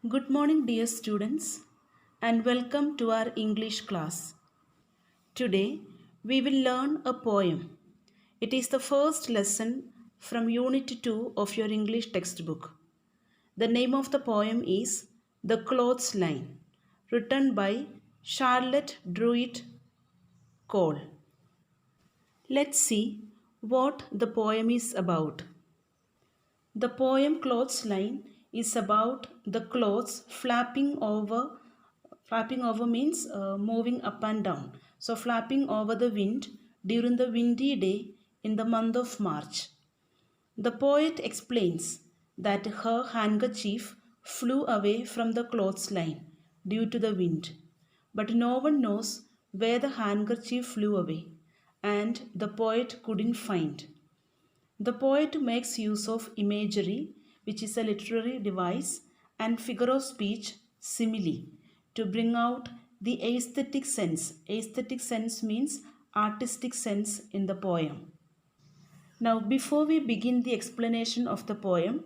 Good morning, dear students, and welcome to our English class. Today, we will learn a poem. It is the first lesson from Unit 2 of your English textbook. The name of the poem is The Clothes Line, written by Charlotte Druitt Cole. Let's see what the poem is about. The poem Clothes Line is about the clothes flapping over means moving up and down. So flapping over the wind during the windy day in the month of March. The poet explains that her handkerchief flew away from the clothes line due to the wind. But no one knows where the handkerchief flew away, and the poet couldn't find. The poet makes use of imagery, which is a literary device, and figure of speech, simile, to bring out the aesthetic sense. Aesthetic sense means artistic sense in the poem. Now, before we begin the explanation of the poem,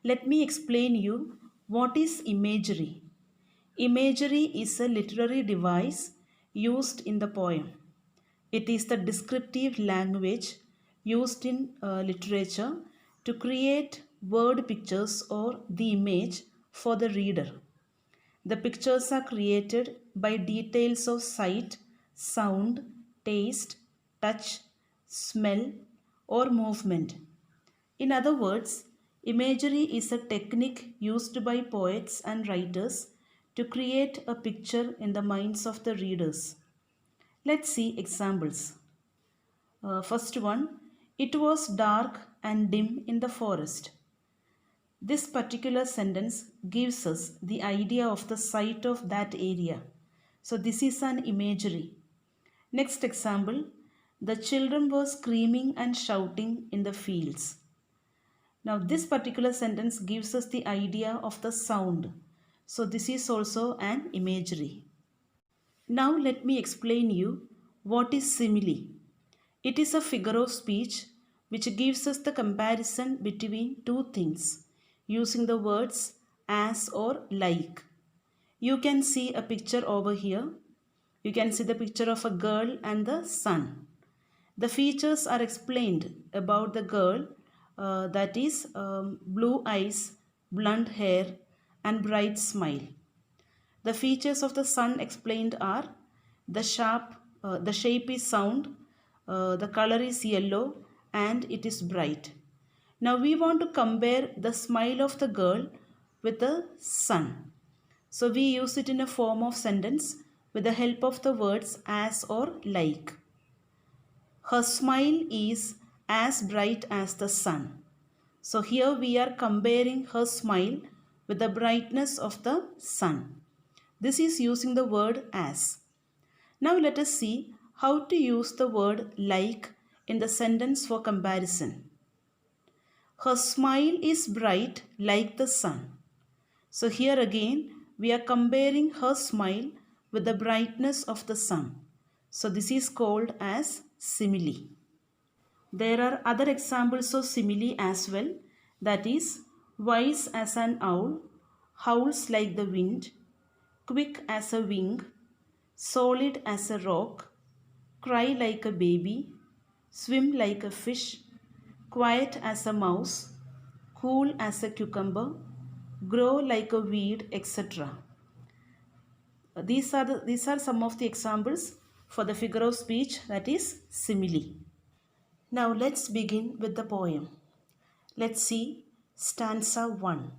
let me explain you what is imagery. Imagery is a literary device used in the poem. It is the descriptive language used in literature to create word pictures or the image for the reader. The pictures are created by details of sight, sound, taste, touch, smell, or movement. In other words, imagery is a technique used by poets and writers to create a picture in the minds of the readers. Let's see examples. First one, it was dark and dim in the forest. This particular sentence gives us the idea of the site of that area. So this is an imagery. Next example, the children were screaming and shouting in the fields. Now this particular sentence gives us the idea of the sound. So this is also an imagery. Now let me explain you what is simile. It is a figure of speech which gives us the comparison between two things using the words as or like. You can see a picture over here. You can see the picture of a girl and the sun. The features are explained about the girl, that is blue eyes, blonde hair, and bright smile. The features of the sun explained are the shape is sound, the color is yellow, and it is bright. Now we want to compare the smile of the girl with the sun. So we use it in a form of sentence with the help of the words as or like. Her smile is as bright as the sun. So here we are comparing her smile with the brightness of the sun. This is using the word as. Now let us see how to use the word like in the sentence for comparison. Her smile is bright like the sun. So here again we are comparing her smile with the brightness of the sun. So this is called as simile. There are other examples of simile as well. That is, wise as an owl, howls like the wind, quick as a wing, solid as a rock, cry like a baby, swim like a fish, quiet as a mouse, cool as a cucumber, grow like a weed, etc. These are some of the examples for the figure of speech, that is simile. Now let's begin with the poem. Let's see stanza 1.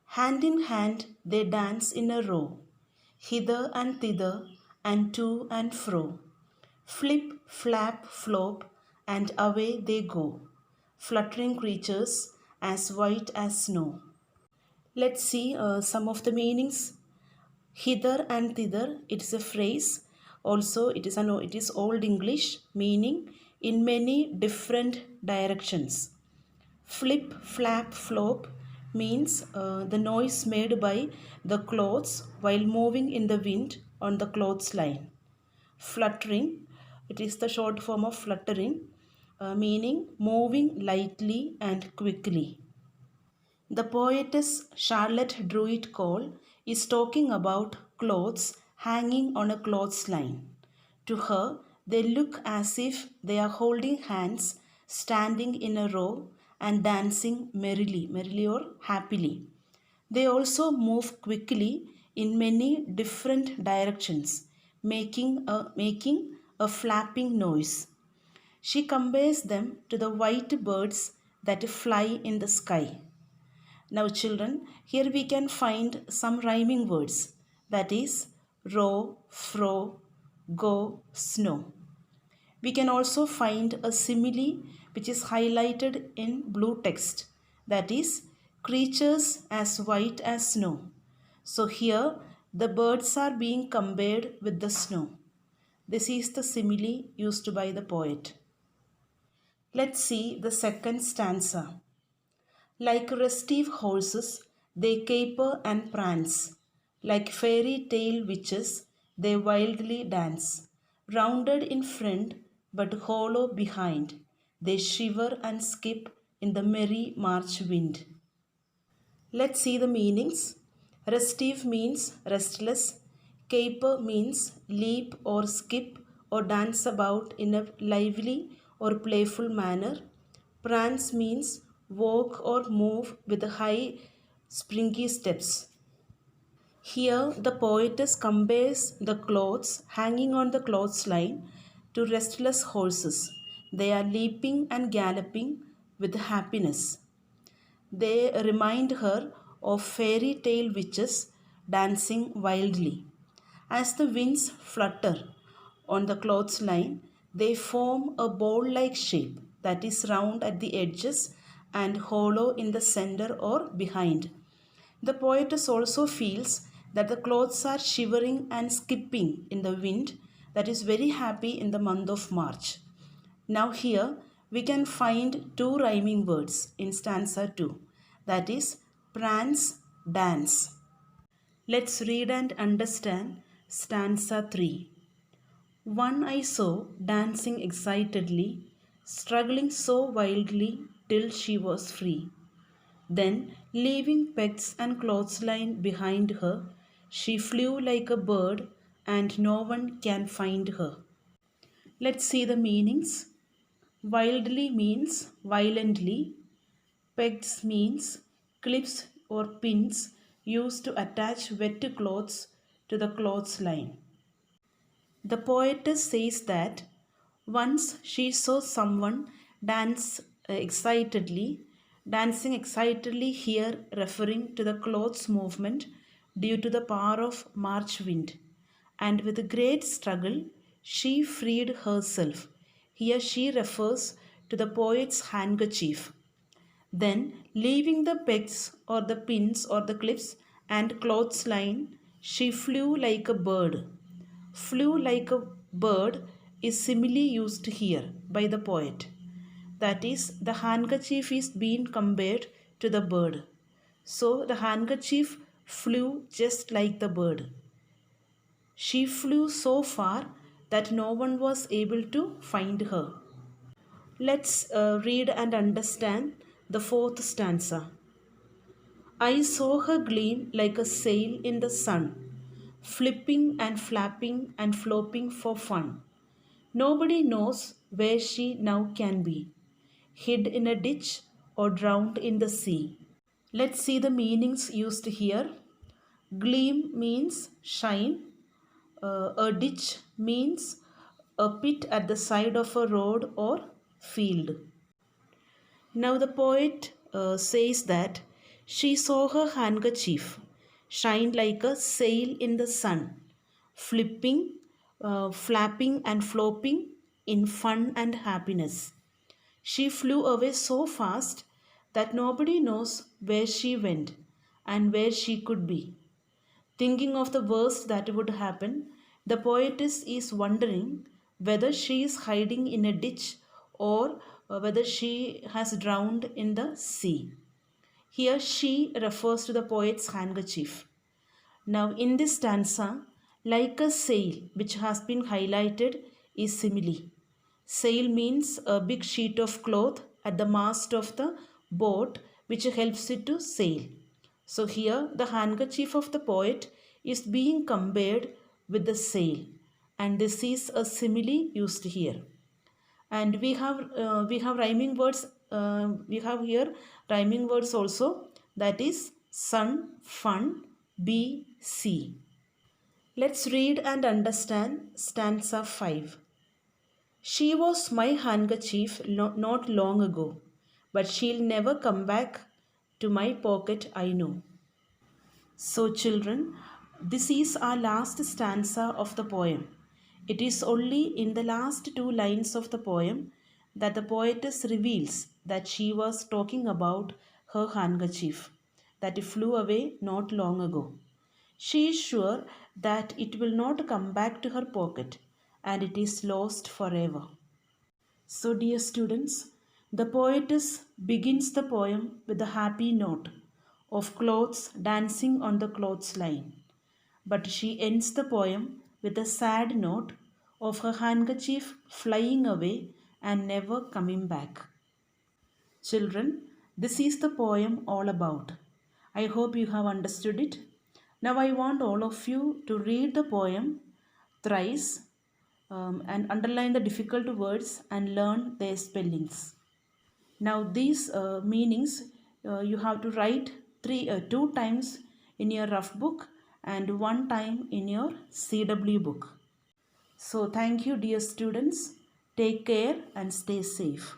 Hand in hand they dance in a row, hither and thither and to and fro. Flip, flap, flop, and away they go, fluttering creatures as white as snow. Let's see some of the meanings. Hither and thither, it is a phrase. Also, it is Old English, meaning in many different directions. Flip, flap, flop means the noise made by the clothes while moving in the wind on the clothes line. Fluttering, it is the short form of fluttering, meaning moving lightly and quickly. The poetess Charlotte Druid Cole is talking about clothes hanging on a clothesline. To her, they look as if they are holding hands, standing in a row, and dancing merrily or happily. They also move quickly in many different directions, making a flapping noise. She compares them to the white birds that fly in the sky. Now, children, here we can find some rhyming words, that is, row, fro, go, snow. We can also find a simile which is highlighted in blue text, that is, creatures as white as snow. So, here the birds are being compared with the snow. This is the simile used by the poet. Let's see the second stanza. Like restive horses, they caper and prance. Like fairy tale witches, they wildly dance. Rounded in front, but hollow behind, they shiver and skip in the merry March wind. Let's see the meanings. Restive means restless. Caper means leap or skip or dance about in a lively or playful manner. Prance means walk or move with high springy steps. Here, the poetess compares the clothes hanging on the clothesline to restless horses. They are leaping and galloping with happiness. They remind her of fairy tale witches dancing wildly. As the winds flutter on the clothesline, they form a ball like shape that is round at the edges and hollow in the center or behind. The poetess also feels that the clothes are shivering and skipping in the wind that is very happy in the month of March. Now, here we can find two rhyming words in stanza 2, that is, prance, dance. Let's read and understand stanza 3. One I saw dancing excitedly, struggling so wildly till she was free. Then, leaving pegs and clothesline behind her, she flew like a bird, and no one can find her. Let's see the meanings. Wildly means violently. Pegs means clips or pins used to attach wet clothes to the clothesline. The poetess says that once she saw someone dance excitedly, dancing excitedly here referring to the clothes movement due to the power of March wind, and with a great struggle she freed herself. Here she refers to the poet's handkerchief. Then, leaving the pegs or the pins or the clips and clothesline, she flew like a bird. Flew like a bird is similarly used here by the poet. That is, the handkerchief is being compared to the bird. So, the handkerchief flew just like the bird. She flew so far that no one was able to find her. Let's read and understand the fourth stanza. I saw her gleam like a sail in the sun, flipping and flapping and flopping for fun. Nobody knows where she now can be, hid in a ditch or drowned in the sea. Let's see the meanings used here. Gleam means shine. A ditch means a pit at the side of a road or field. Now the poet says that she saw her handkerchief shine like a sail in the sun, flipping, flapping, and flopping in fun and happiness. She flew away so fast that nobody knows where she went and where she could be. Thinking of the worst that would happen, the poetess is wondering whether she is hiding in a ditch or whether she has drowned in the sea. Here she refers to the poet's handkerchief. Now, in this stanza, like a sail which has been highlighted is simile. Sail means a big sheet of cloth at the mast of the boat which helps it to sail. So here the handkerchief of the poet is being compared with the sail, and this is a simile used here. And we have rhyming words. We have here rhyming words also, that is sun, fun, be, sea. Let's read and understand stanza 5. She was my handkerchief not long ago, but she'll never come back to my pocket, I know. So, children, this is our last stanza of the poem. It is only in the last two lines of the poem that the poetess reveals that she was talking about her handkerchief that flew away not long ago. She is sure that it will not come back to her pocket and it is lost forever. So, dear students, the poetess begins the poem with a happy note of clothes dancing on the clothesline, but she ends the poem with a sad note of her handkerchief flying away and never coming back. Children, this is the poem all about. I hope you have understood it. Now I want all of you to read the poem thrice and underline the difficult words and learn their spellings. Now these meanings you have to write two times in your rough book and one time in your CW book. So thank you dear students. Take care and stay safe.